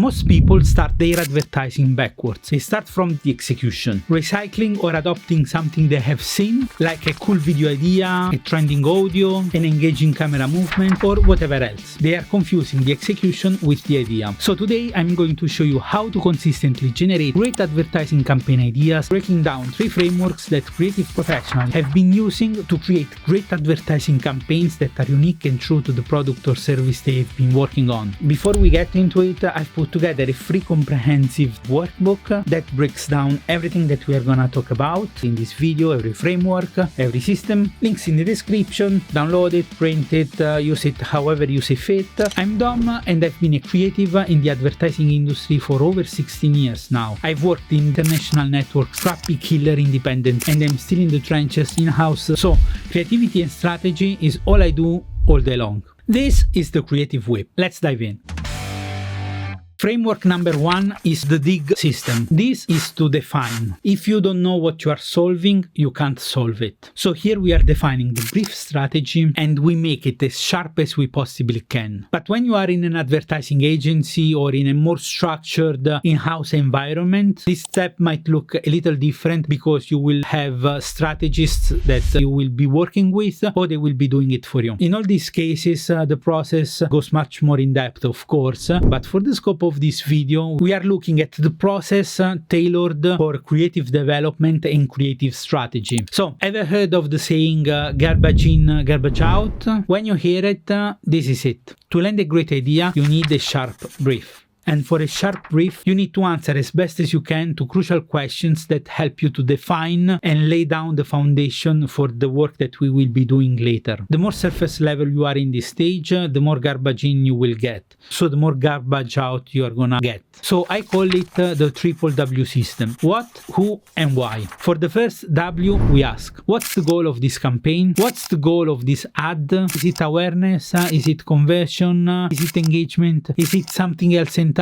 Most people start their advertising backwards. They start from the execution, recycling or adopting something they have seen, like a cool video idea, a trending audio, an engaging camera movement, or whatever else. They are confusing the execution with the idea. So today I'm going to show you how to consistently generate great advertising campaign ideas, breaking down 3 frameworks that creative professionals have been using to create great advertising campaigns that are unique and true to the product or service they've been working on. Before we get into it, I've put together a free comprehensive workbook that breaks down everything that we are gonna talk about in this video, every framework, every system. Links in the description. Download it, print it, use it however you see fit. I'm Dom and I've been a creative in the advertising industry for over 16 years now. I've worked in international networks, scrappy killer independent, and I'm still in the trenches in-house. So creativity and strategy is all I do all day long. This is the Creative Whip. Let's dive in. Framework number 1 is the dig system. This is to define. If you don't know what you are solving, you can't solve it. So here we are defining the brief strategy and we make it as sharp as we possibly can. But when you are in an advertising agency or in a more structured in-house environment, this step might look a little different because you will have strategists that you will be working with or they will be doing it for you. In all these cases, the process goes much more in depth, of course, but for the scope of this video, we are looking at the process tailored for creative development and creative strategy. So, ever heard of the saying garbage in, garbage out? When you hear it, this is it. To land a great idea, you need a sharp brief. And for a sharp brief, you need to answer as best as you can to crucial questions that help you to define and lay down the foundation for the work that we will be doing later. The more surface level you are in this stage, the more garbage in you will get. So the more garbage out you are gonna get. So I call it the triple W system. What, who, and why. For the first W, we ask, what's the goal of this campaign? What's the goal of this ad? Is it awareness? Is it conversion? Is it engagement? Is it something else entirely?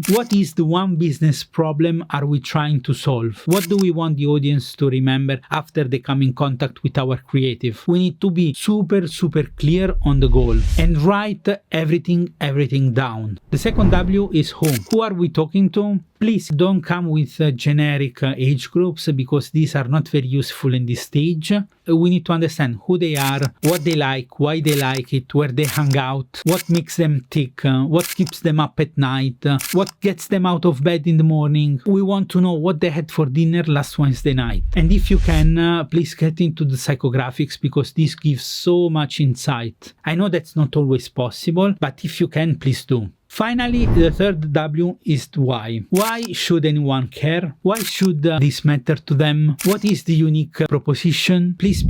What is the one business problem are we trying to solve? What do we want the audience to remember after they come in contact with our creative? We need to be super clear on the goal and write everything down. The second W is whom. Who are we talking to? Please don't come with generic age groups because these are not very useful in this stage. We need to understand who they are, what they like, why they like it, where they hang out, what makes them tick, what keeps them up at night, what gets them out of bed in the morning. We want to know what they had for dinner last Wednesday night. And if you can, please get into the psychographics because this gives so much insight. I know that's not always possible, but if you can, please do. Finally, the third W is why. Why should anyone care? Why should this matter to them? What is the unique proposition? Please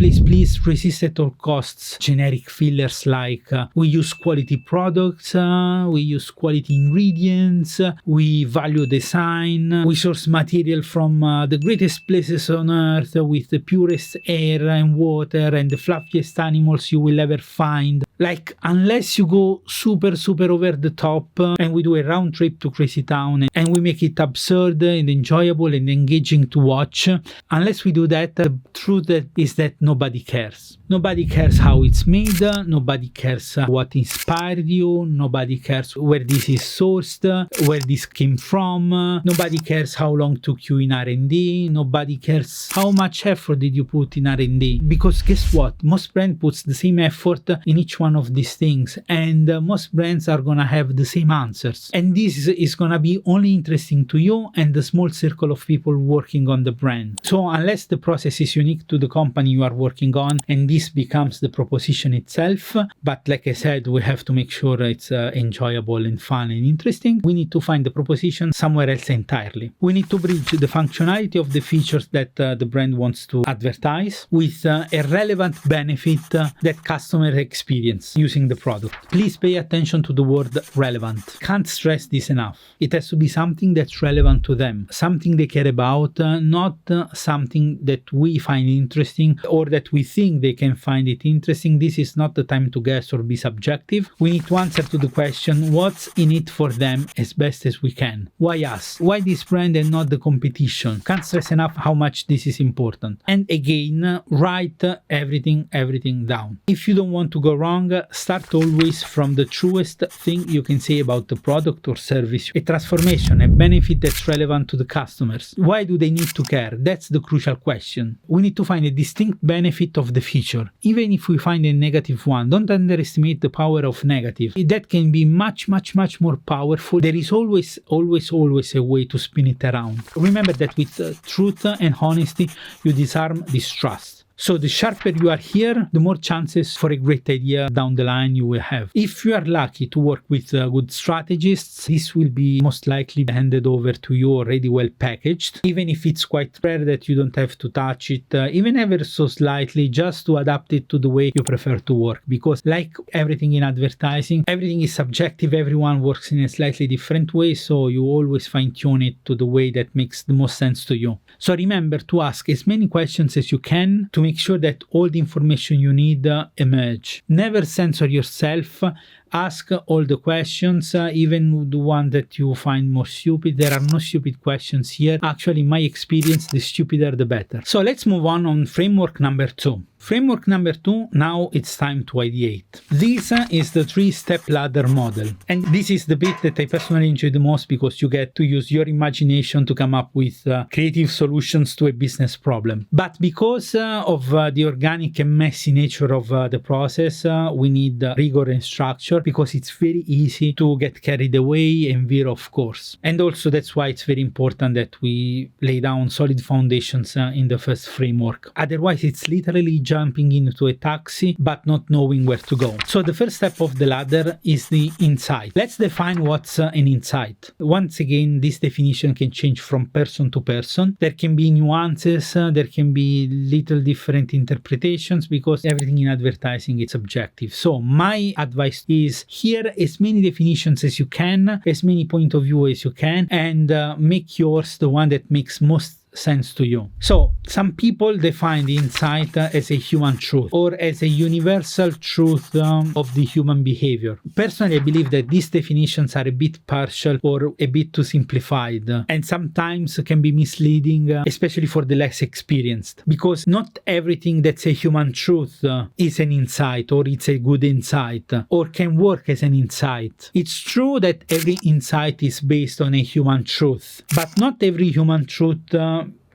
resist at all costs generic fillers like we use quality products, we use quality ingredients, we value design, we source material from the greatest places on earth with the purest air and water and the fluffiest animals you will ever find. Like, unless you go super over the top and we do a round trip to Crazy Town and we make it absurd and enjoyable and engaging to watch, unless we do that, the truth is that nobody cares. Nobody cares how it's made, nobody cares what inspired you, nobody cares where this is sourced, where this came from, nobody cares how long took you in R&D, nobody cares how much effort did you put in R&D. Because guess what? Most brands puts the same effort in each one of these things and most brands are gonna have the same answers. And this is gonna be only interesting to you and the small circle of people working on the brand. So unless the process is unique to the company you are working on and this becomes the proposition itself, but like I said, we have to make sure it's enjoyable and fun and interesting, we need to find the proposition somewhere else entirely. We need to bridge the functionality of the features that the brand wants to advertise with a relevant benefit that customer experience using the product. Please pay attention to the word relevant. Can't stress this enough. It has to be something that's relevant to them, something they care about, not something that we find interesting or that we think they can find it interesting. This is not the time to guess or be subjective. We need to answer to the question, what's in it for them as best as we can? Why us? Why this brand and not the competition? Can't stress enough how much this is important. And again, write everything down. If you don't want to go wrong, wrong, start always from the truest thing you can say about the product or service. A transformation, a benefit that's relevant to the customers. Why do they need to care? That's the crucial question. We need to find a distinct benefit of the feature. Even if we find a negative one, don't underestimate the power of negative. That can be much more powerful. There is always a way to spin it around. Remember that with truth and honesty, you disarm distrust. So the sharper you are here, the more chances for a great idea down the line you will have. If you are lucky to work with good strategists, this will be most likely handed over to you already well packaged, even if it's quite rare that you don't have to touch it, even ever so slightly, just to adapt it to the way you prefer to work. Because like everything in advertising, everything is subjective, everyone works in a slightly different way, so you always fine-tune it to the way that makes the most sense to you. So remember to ask as many questions as you can to make sure that all the information you need emerge. Never censor yourself. Ask all the questions, even the one that you find more stupid. There are no stupid questions here. Actually, in my experience, the stupider the better. So let's move on framework number 2. Framework number 2, now it's time to ideate. This is the 3-step ladder model. And this is the bit that I personally enjoy the most because you get to use your imagination to come up with creative solutions to a business problem. But because of the organic and messy nature of the process, we need rigor and structure because it's very easy to get carried away and veer off course. And also that's why it's very important that we lay down solid foundations in the first framework. Otherwise, it's literally jumping into a taxi but not knowing where to go. So the first step of the ladder is the insight. Let's define what's an insight. Once again, this definition can change from person to person. There can be nuances, there can be little different interpretations because everything in advertising is subjective. So my advice is hear as many definitions as you can, as many point of view as you can, and make yours the one that makes most sense to you. So some people define the insight as a human truth or as a universal truth of the human behavior. Personally, I believe that these definitions are a bit partial or a bit too simplified and sometimes can be misleading, especially for the less experienced, because not everything that's a human truth is an insight or it's a good insight or can work as an insight. It's true that every insight is based on a human truth, but not every human truth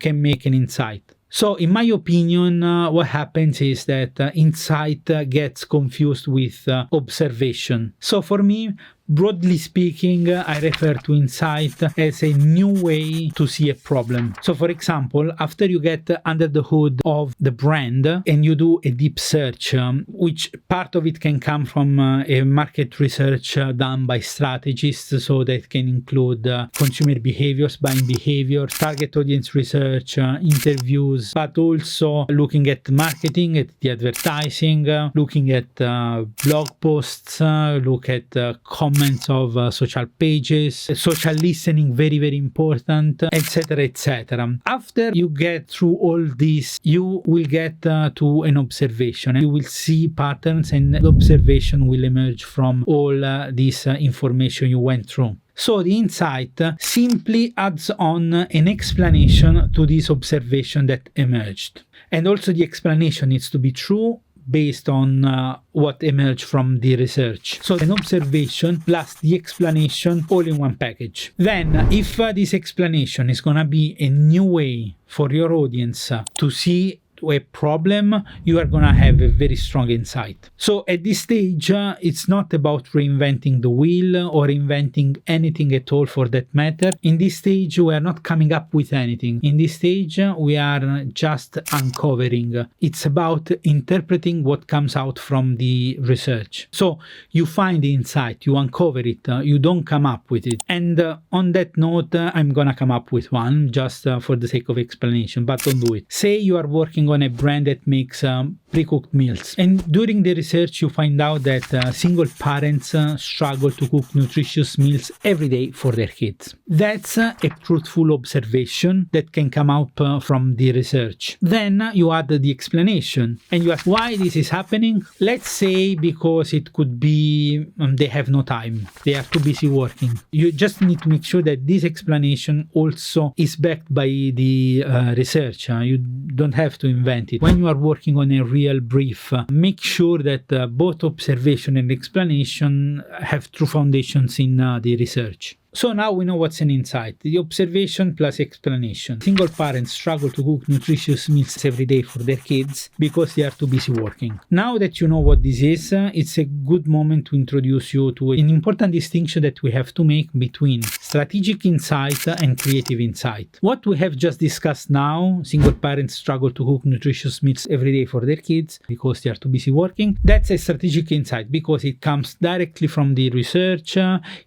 can make an insight. So in my opinion, what happens is that insight gets confused with observation. So for me, broadly speaking, I refer to insight as a new way to see a problem. So for example, after you get under the hood of the brand and you do a deep search, which part of it can come from a market research done by strategists, so that can include consumer behaviors, buying behavior, target audience research, interviews, but also looking at marketing, at the advertising, looking at blog posts, look at comments of social pages, social listening, very important, etc, etc. After you get through all this, you will get to an observation and you will see patterns, and the observation will emerge from all this information you went through. So the insight simply adds on an explanation to this observation that emerged. And also the explanation needs to be true based on what emerged from the research. So an observation plus the explanation all in one package. Then if this explanation is going to be a new way for your audience to see a problem, you are going to have a very strong insight. So at this stage, it's not about reinventing the wheel or inventing anything at all for that matter. In this stage, we are not coming up with anything. In this stage, we are just uncovering. It's about interpreting what comes out from the research. So you find the insight, you uncover it, you don't come up with it. And on that note, I'm going to come up with one just for the sake of explanation, but don't do it. Say you are working on a brand that makes pre-cooked meals, and during the research you find out that single parents struggle to cook nutritious meals every day for their kids. That's a truthful observation that can come out from the research. Then you add the explanation and you ask why this is happening. Let's say because it could be they have no time, they are too busy working. You just need to make sure that this explanation also is backed by the research. You don't have to invent invent it. When you are working on a real brief, make sure that both observation and explanation have true foundations in the research. So now we know what's an insight. The observation plus explanation. Single parents struggle to cook nutritious meals every day for their kids because they are too busy working. Now that you know what this is, it's a good moment to introduce you to an important distinction that we have to make between strategic insight and creative insight. What we have just discussed now, single parents struggle to cook nutritious meals every day for their kids because they are too busy working, that's a strategic insight because it comes directly from the research.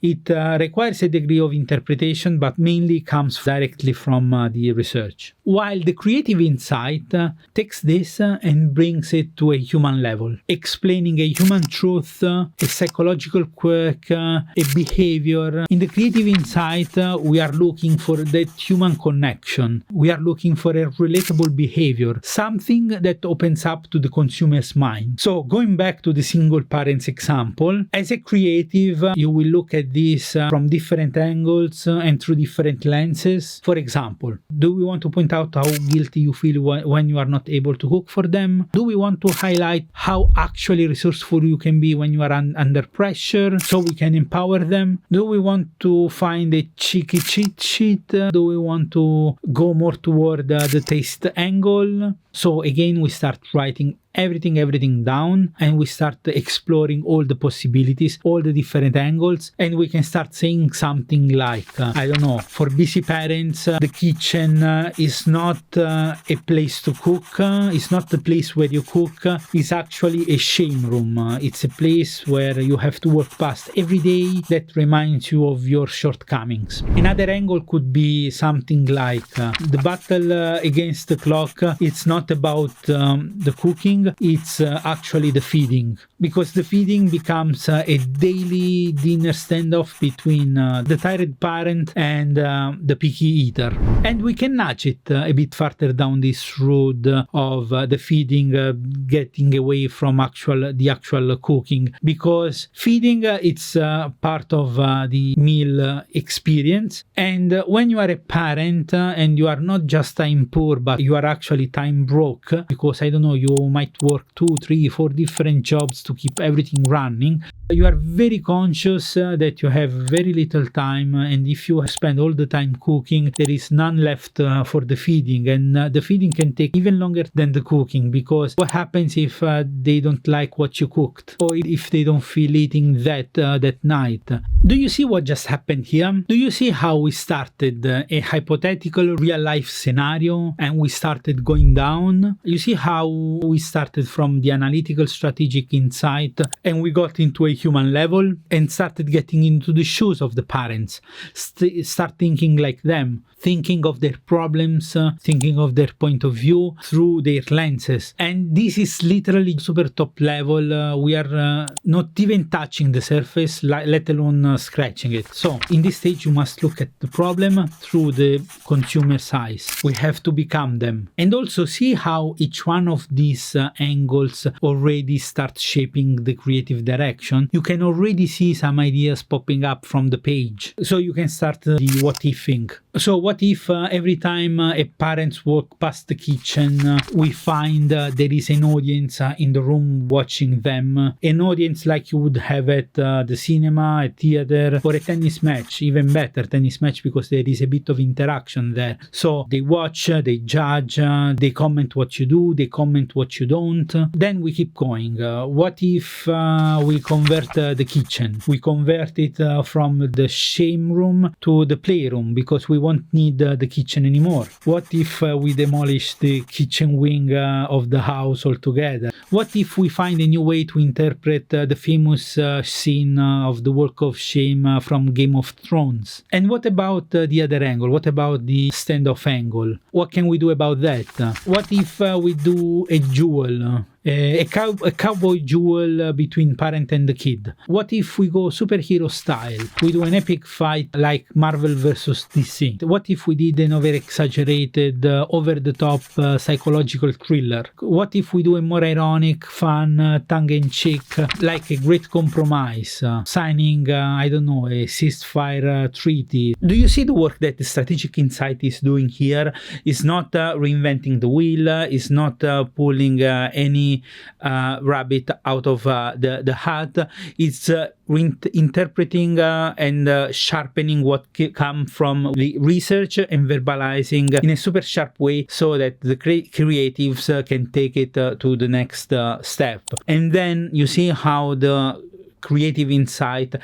It requires a degree of interpretation, but mainly comes directly from the research. While the creative insight takes this and brings it to a human level, explaining a human truth, a psychological quirk, a behavior. In the creative insight, we are looking for that human connection. We are looking for a relatable behavior, something that opens up to the consumer's mind. So going back to the single parents example, as a creative, you will look at this from different angles and through different lenses. For example, do we want to point out how guilty you feel when you are not able to cook for them? Do we want to highlight how actually resourceful you can be when you are under pressure so we can empower them? Do we want to find a cheeky cheat sheet? Do we want to go more toward the taste angle? So again, we start writing everything down and we start exploring all the possibilities, all the different angles, and we can start saying something like, I don't know, for busy parents, the kitchen is not a place to cook, it's not the place where you cook, it's actually a shame room. It's a place where you have to work past every day that reminds you of your shortcomings. Another angle could be something like, the battle against the clock, it's not about the cooking, it's actually the feeding, because the feeding becomes a daily dinner standoff between the tired parent and the picky eater. And we can nudge it a bit further down this road of the feeding getting away from the actual cooking, because feeding it's part of the meal experience. And when you are a parent and you are not just time poor, but you are actually time broke, because I don't know, you might work 2, 3, 4 different jobs to keep everything running, you are very conscious that you have very little time, and if you spend all the time cooking, there is none left for the feeding, and the feeding can take even longer than the cooking, because what happens if they don't like what you cooked, or if they don't feel eating that night? Do you see what just happened here? Do you see how we started a hypothetical real life scenario and we started going down? You see how we started from the analytical strategic insight and we got into a human level and started getting into the shoes of the parents, start thinking like them, thinking of their problems, thinking of their point of view through their lenses. And this is literally super top level. We are not even touching the surface, let alone scratching it. So in this stage, you must look at the problem through the consumer's eyes. We have to become them. And also see how each one of these angles already starts shaping the creative direction. You can already see some ideas popping up from the page. So you can start the what-ifing. So what if every time a parents walk past the kitchen, we find there is an audience in the room watching them, an audience like you would have at the cinema, a theater, or a tennis match, even better tennis match, because there is a bit of interaction there. So they watch, they judge, they comment what you do, they comment what you don't. Then we keep going. What if we convert the kitchen? We convert it from the shame room to the playroom, because we won't need the kitchen anymore. What if we demolish the kitchen wing of the house altogether? What if we find a new way to interpret the famous scene of the Walk of Shame from Game of Thrones? And what about the other angle? What about the standoff angle? What can we do about that? What if we do a duel a cowboy duel between parent and the kid. What if we go superhero style? We do an epic fight like Marvel versus DC. What if we did an over-exaggerated, over-the-top psychological thriller? What if we do a more ironic, fun, tongue-in-cheek, like a Great Compromise, signing, I don't know, a ceasefire treaty? Do you see the work that the Strategic Insight is doing here? Is not reinventing the wheel, is not pulling any rabbit out of the hat. It's interpreting and sharpening what come from the research and verbalizing in a super sharp way so that the creatives can take it to the next step. And then you see how the creative insight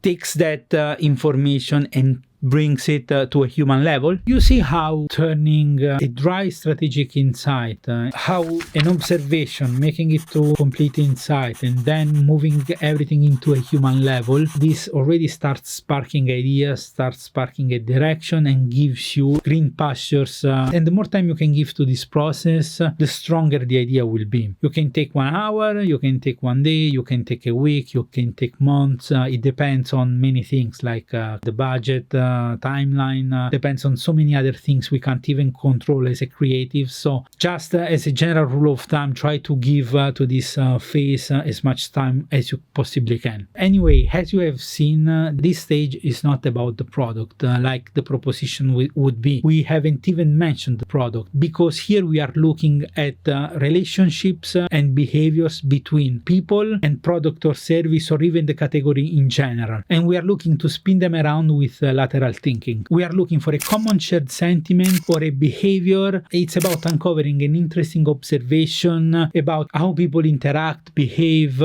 takes that information and brings it to a human level. You see how turning a dry strategic insight, how an observation, making it to complete insight, and then moving everything into a human level, this already starts sparking ideas, starts sparking a direction, and gives you green pastures. And the more time you can give to this process, the stronger the idea will be. You can take 1 hour, you can take 1 day, you can take a week, you can take months. It depends on many things like the budget, timeline, depends on so many other things we can't even control as a creative. So just as a general rule of thumb, try to give to this phase as much time as you possibly can. Anyway, as you have seen, this stage is not about the product like the proposition would be. We haven't even mentioned the product because here we are looking at relationships and behaviors between people and product or service or even the category in general. And we are looking to spin them around with lateral thinking. We are looking for a common shared sentiment or a behavior. It's about uncovering an interesting observation about how people interact, behave,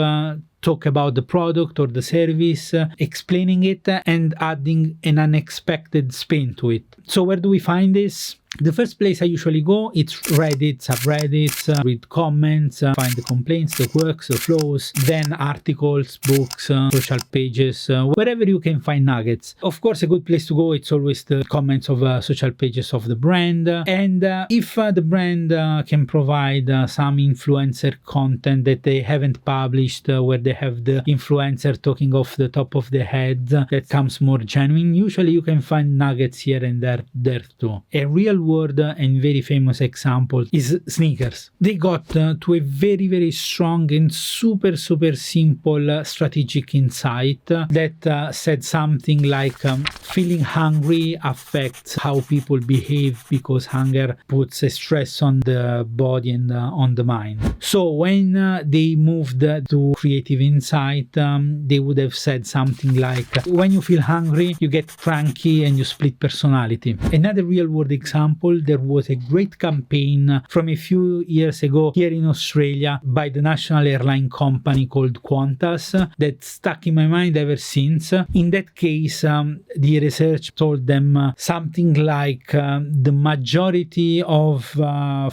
talk about the product or the service, explaining it and adding an unexpected spin to it. So where do we find this? The first place I usually go, it's Reddit, subreddits, read comments, find the complaints, the quirks, the flaws, then articles, books, social pages, wherever you can find nuggets. Of course, a good place to go, it's always the comments of social pages of the brand. And if the brand can provide some influencer content that they haven't published, where they have the influencer talking off the top of their head, that comes more genuine, usually you can find nuggets here and there too. A real world and very famous example is Snickers. They got to a very, very strong and super simple strategic insight that said something like feeling hungry affects how people behave because hunger puts a stress on the body and on the mind. So when they moved to creative insight, they would have said something like, when you feel hungry, you get cranky and you split personality. Another real world example, there was a great campaign from a few years ago here in Australia by the national airline company called Qantas that stuck in my mind ever since. In that case, the research told them something like the majority of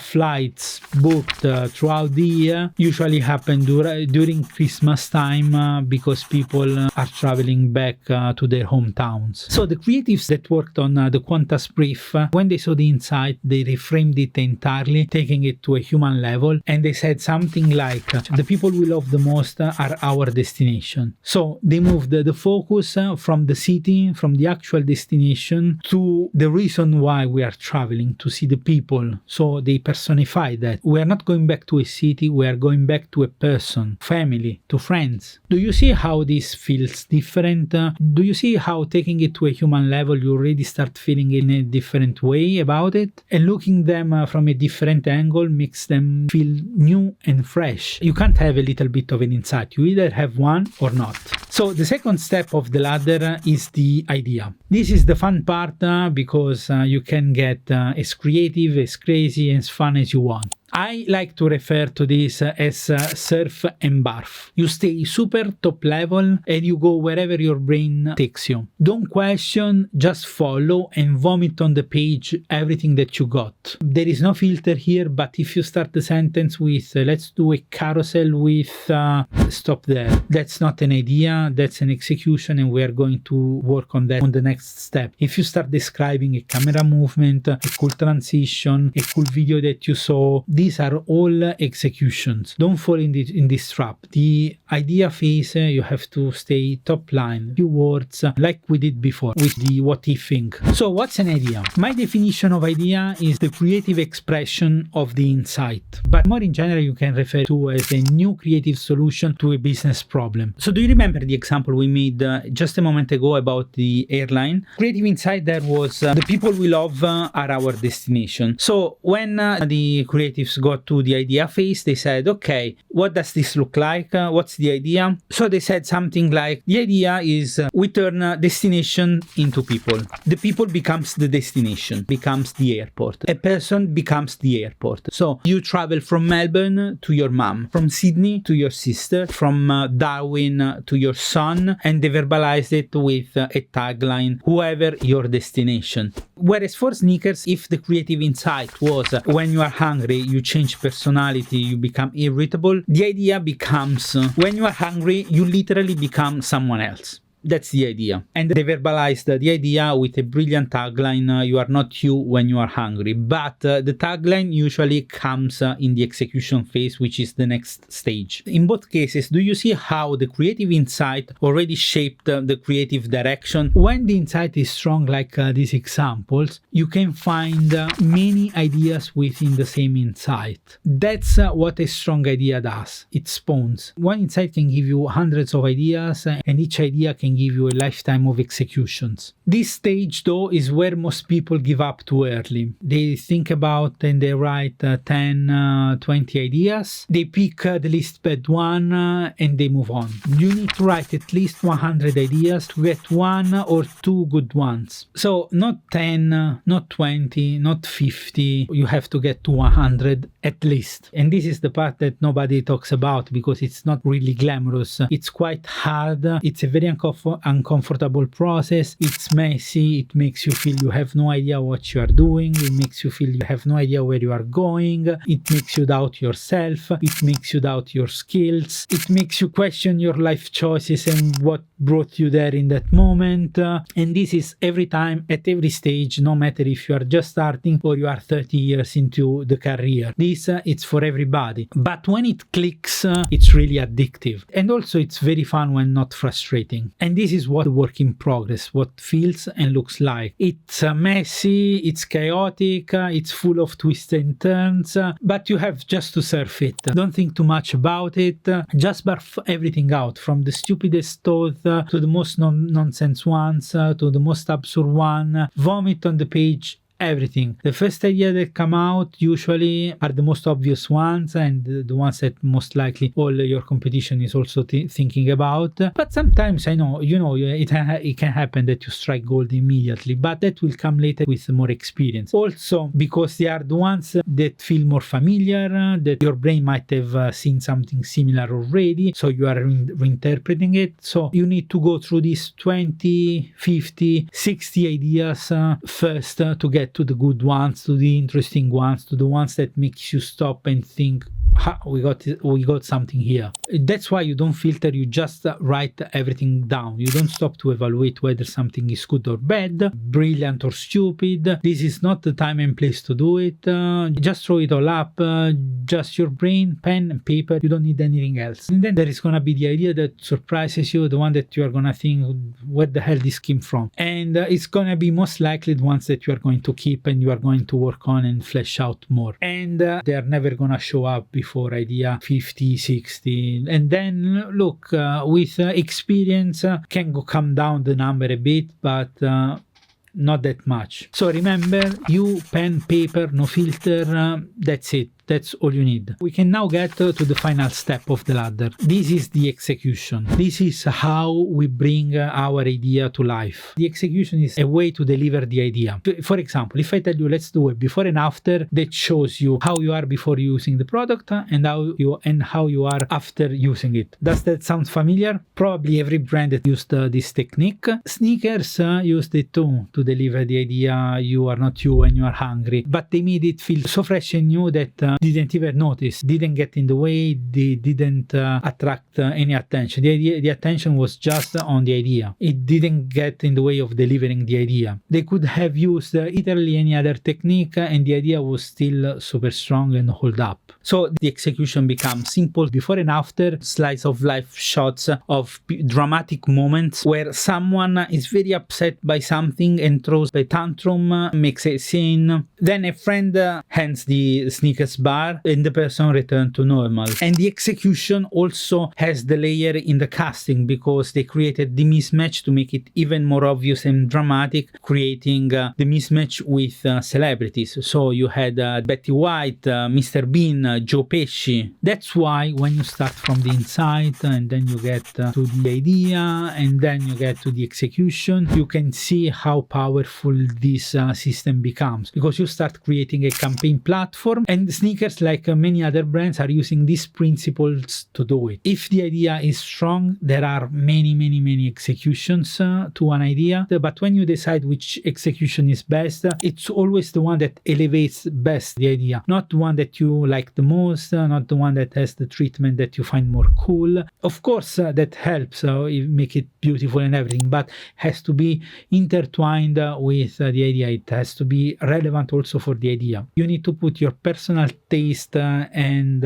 flights booked throughout the year usually happen during Christmas time because people are traveling back to their hometowns. So the creatives that worked on the Qantas brief, when they saw the insight, they reframed it entirely, taking it to a human level, and they said something like, the people we love the most are our destination. So they moved the focus from the city, from the actual destination, to the reason why we are traveling, to see the people. So they personify that. We are not going back to a city, we are going back to a person, family, to friends. Do you see how this feels different? Do you see how taking it to a human level, you already start feeling in a different way about it? And looking them from a different angle makes them feel new and fresh. You can't have a little bit of an insight. You either have one or not. So the second step of the ladder is the idea. This is the fun part because you can get as creative, as crazy, as fun as you want. I like to refer to this as surf and barf. You stay super top level and you go wherever your brain takes you. Don't question, just follow and vomit on the page everything that you got. There is no filter here, but if you start the sentence with let's do a carousel with stop there. That's not an idea, that's an execution, and we are going to work on that on the next step. If you start describing a camera movement, a cool transition, a cool video that you saw, These are all executions. Don't fall in this trap. The idea phase, you have to stay top line, few words, like we did before with the what if thing. So what's an idea? My definition of idea is the creative expression of the insight, but more in general you can refer to as a new creative solution to a business problem. So do you remember the example we made just a moment ago about the airline? Creative insight there was the people we love are our destination. So when the creatives got to the idea phase, they said, okay, what does this look like? What's the idea? So they said something like, the idea is we turn destination into people. The people becomes the destination, becomes the airport. A person becomes the airport. So you travel from Melbourne to your mom, from Sydney to your sister, from Darwin to your son, and they verbalized it with a tagline, whoever your destination. Whereas for Snickers, if the creative insight was when you are hungry, you change personality, you become irritable, the idea becomes when you are hungry, you literally become someone else. That's the idea. And they verbalized the idea with a brilliant tagline, you are not you when you are hungry. But the tagline usually comes in the execution phase, which is the next stage. In both cases, do you see how the creative insight already shaped the creative direction? When the insight is strong, like these examples, you can find many ideas within the same insight. That's what a strong idea does. It spawns. One insight can give you hundreds of ideas, and each idea can give you a lifetime of executions. This stage, though, is where most people give up too early. They think about and they write 10, 20 ideas. They pick the least bad one and they move on. You need to write at least 100 ideas to get one or two good ones. So not 10, not 20, not 50. You have to get to 100 at least. And this is the part that nobody talks about because it's not really glamorous. It's quite hard. It's a very uncomfortable process. It's messy. It makes you feel you have no idea what you are doing. It makes you feel you have no idea where you are going. It makes you doubt yourself. It makes you doubt your skills. It makes you question your life choices and what brought you there in that moment. And this is every time, at every stage, no matter if you are just starting or you are 30 years into the career. This, it's for everybody. But when it clicks, it's really addictive. And also it's very fun when not frustrating. And this is what work in progress, what feels and looks like. It's messy, it's chaotic, it's full of twists and turns, but you have just to surf it. Don't think too much about it. Just barf everything out, from the stupidest thought to the most nonsense ones, to the most absurd one. Vomit on the page. Everything. The first idea that come out usually are the most obvious ones and the ones that most likely all your competition is also thinking about. But sometimes I know, it can happen that you strike gold immediately, but that will come later with more experience. Also, because they are the ones that feel more familiar, that your brain might have seen something similar already, so you are reinterpreting it. So you need to go through these 20, 50, 60 ideas first to get to the good ones, to the interesting ones, to the ones that makes you stop and think, we got something here. That's why you don't filter, you just write everything down. You don't stop to evaluate whether something is good or bad, brilliant or stupid. This is not the time and place to do it. Just throw it all up, just your brain, pen and paper. You don't need anything else. And then there is gonna be the idea that surprises you, the one that you are gonna think, where the hell this came from? And it's gonna be most likely the ones that you are going to keep and you are going to work on and flesh out more. And they are never gonna show up before idea 50, 60. And then look, with experience can come down the number a bit, but not that much. So remember, you, pen, paper, no filter, that's it. That's all you need. We can now get to the final step of the ladder. This is the execution. This is how we bring our idea to life. The execution is a way to deliver the idea. For example, if I tell you, let's do a before and after that shows you how you are before using the product and how you are after using it. Does that sound familiar? Probably every brand that used this technique. Snickers used it too to deliver the idea you are not you when you are hungry. But they made it feel so fresh and new that didn't even notice, didn't get in the way, they didn't attract any attention. The attention was just on the idea. It didn't get in the way of delivering the idea. They could have used literally any other technique and the idea was still super strong and hold up. So the execution becomes simple before and after, slice of life shots of dramatic moments where someone is very upset by something and throws a tantrum, makes a scene. Then a friend hands the Snickers bar and the person returns to normal. And the execution also has the layer in the casting because they created the mismatch to make it even more obvious and dramatic, creating the mismatch with celebrities. So you had Betty White, Mr. Bean, Joe Pesci. That's why when you start from the insight and then you get to the idea and then you get to the execution, you can see how powerful this system becomes because you start creating a campaign platform, and Snickers, like many other brands, are using these principles to do it. If the idea is strong, there are many executions to an idea, but when you decide which execution is best, it's always the one that elevates best the idea, not the one that you like the most, not the one that has the treatment that you find more cool. Of course, that helps make it beautiful and everything, but has to be intertwined with the idea. It has to be relevant also for the idea. You need to put your personal taste and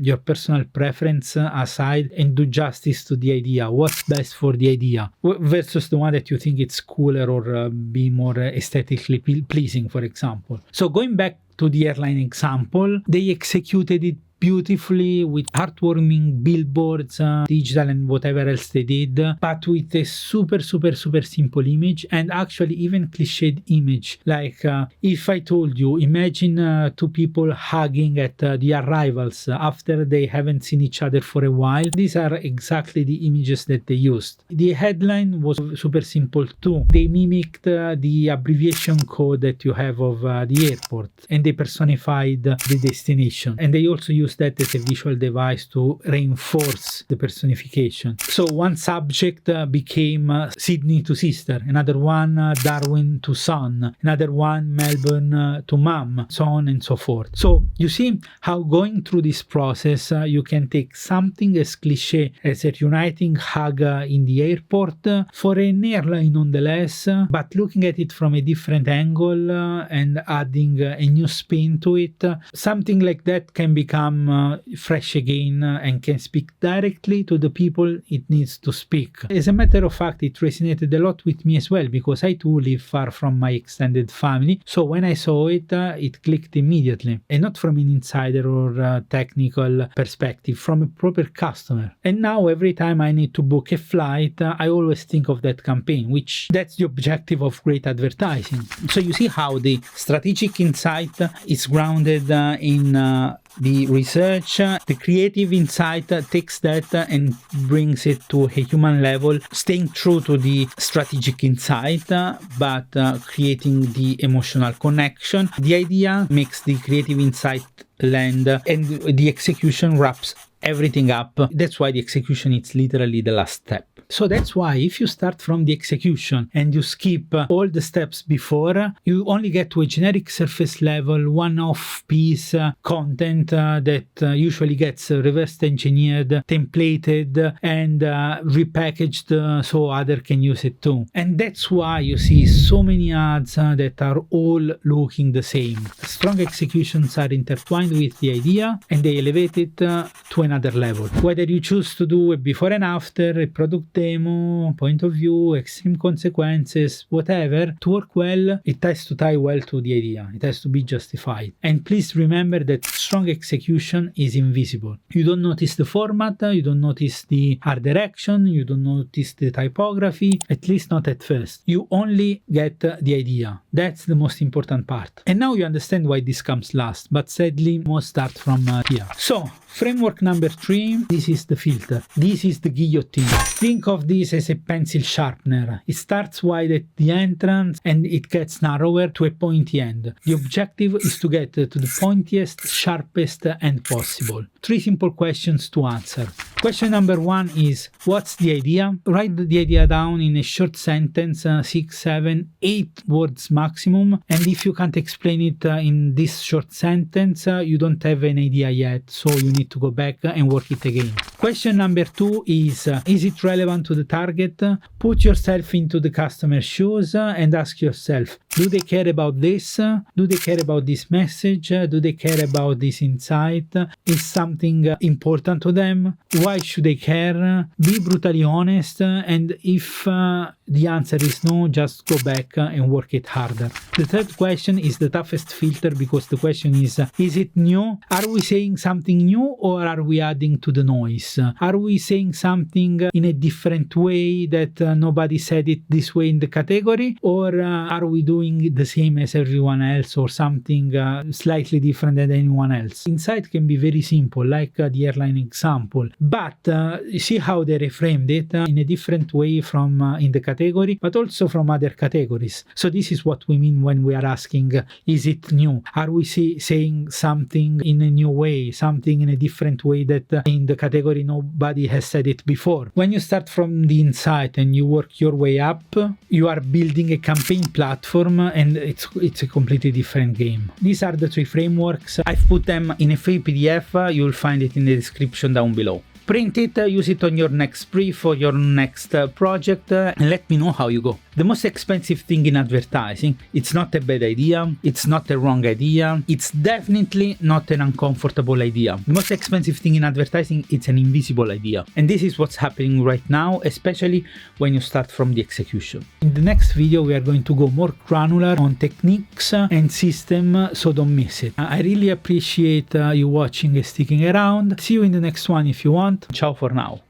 your personal preference aside and do justice to the idea. What's best for the idea versus the one that you think it's cooler or be more aesthetically pleasing, for example. So going back to the airline example, they executed it beautifully with heartwarming billboards, digital and whatever else they did, but with a super simple image and actually even cliched image. Like if I told you, imagine two people hugging at the arrivals after they haven't seen each other for a while. These are exactly the images that they used. The headline was super simple too. They mimicked the abbreviation code that you have of the airport and they personified the destination, and they also used that as a visual device to reinforce the personification. So one subject became Sydney to sister, another one Darwin to son, another one Melbourne to mum, so on and so forth. So you see how going through this process you can take something as cliche as a uniting hug in the airport for an airline nonetheless, but looking at it from a different angle and adding a new spin to it. Something like that can become fresh again and can speak directly to the people it needs to speak. As a matter of fact, it resonated a lot with me as well because I too live far from my extended family. So when I saw it, it clicked immediately, and not from an insider or technical perspective, from a proper customer. And now every time I need to book a flight, I always think of that campaign, which that's the objective of great advertising. So you see how the strategic insight is grounded in the research. The creative insight takes that and brings it to a human level, staying true to the strategic insight, but creating the emotional connection. The idea makes the creative insight land, and the execution wraps everything up. That's why the execution is literally the last step. So that's why if you start from the execution and you skip all the steps before, you only get to a generic surface level, one-off piece content that usually gets reverse engineered, templated, and repackaged so other can use it too. And that's why you see so many ads that are all looking the same. Strong executions are intertwined with the idea and they elevate it to another level. Whether you choose to do a before and after, a product demo, point of view, extreme consequences, whatever, to work well, it has to tie well to the idea. It has to be justified. And please remember that strong execution is invisible. You don't notice the format, you don't notice the art direction, you don't notice the typography, at least not at first. You only get the idea. That's the most important part. And now you understand why this comes last, but sadly most start from here. So, framework number 3, this is the filter. This is the guillotine. Think of this as a pencil sharpener. It starts wide at the entrance and it gets narrower to a pointy end. The objective is to get to the pointiest, sharpest end possible. 3 simple questions to answer. Question number 1 is, what's the idea? Write the idea down in a short sentence, 6, 7, 8 words maximum. And if you can't explain it in this short sentence, you don't have an idea yet, so you need to go back and work it again. Question number 2 is it relevant to the target? Put yourself into the customer's shoes and ask yourself, do they care about this? Do they care about this message? Do they care about this insight? Is something important to them? Why should they care? Be brutally honest, and if the answer is no, just go back and work it harder. The third question is the toughest filter, because the question is it new? Are we saying something new, or are we adding to the noise? Are we saying something in a different way that nobody said it this way in the category, or are we doing the same as everyone else, or something slightly different than anyone else? Insight can be very simple, like the airline example, but you see how they reframed it in a different way from in the category, but also from other categories. So this is what we mean when we are asking, is it new? Are we saying something in a new way, something in a different way that in the category nobody has said it before? When you start from the insight and you work your way up, you are building a campaign platform, and it's a completely different game. These are the 3 frameworks. I've put them in a free PDF. You'll find it in the description down below. Print it, use it on your next brief or your next project, and let me know how you go. The most expensive thing in advertising, it's not a bad idea, it's not a wrong idea, it's definitely not an uncomfortable idea. The most expensive thing in advertising, it's an invisible idea. And this is what's happening right now, especially when you start from the execution. In the next video, we are going to go more granular on techniques and system, so don't miss it. I really appreciate you watching and sticking around. See you in the next one if you want. Ciao for now.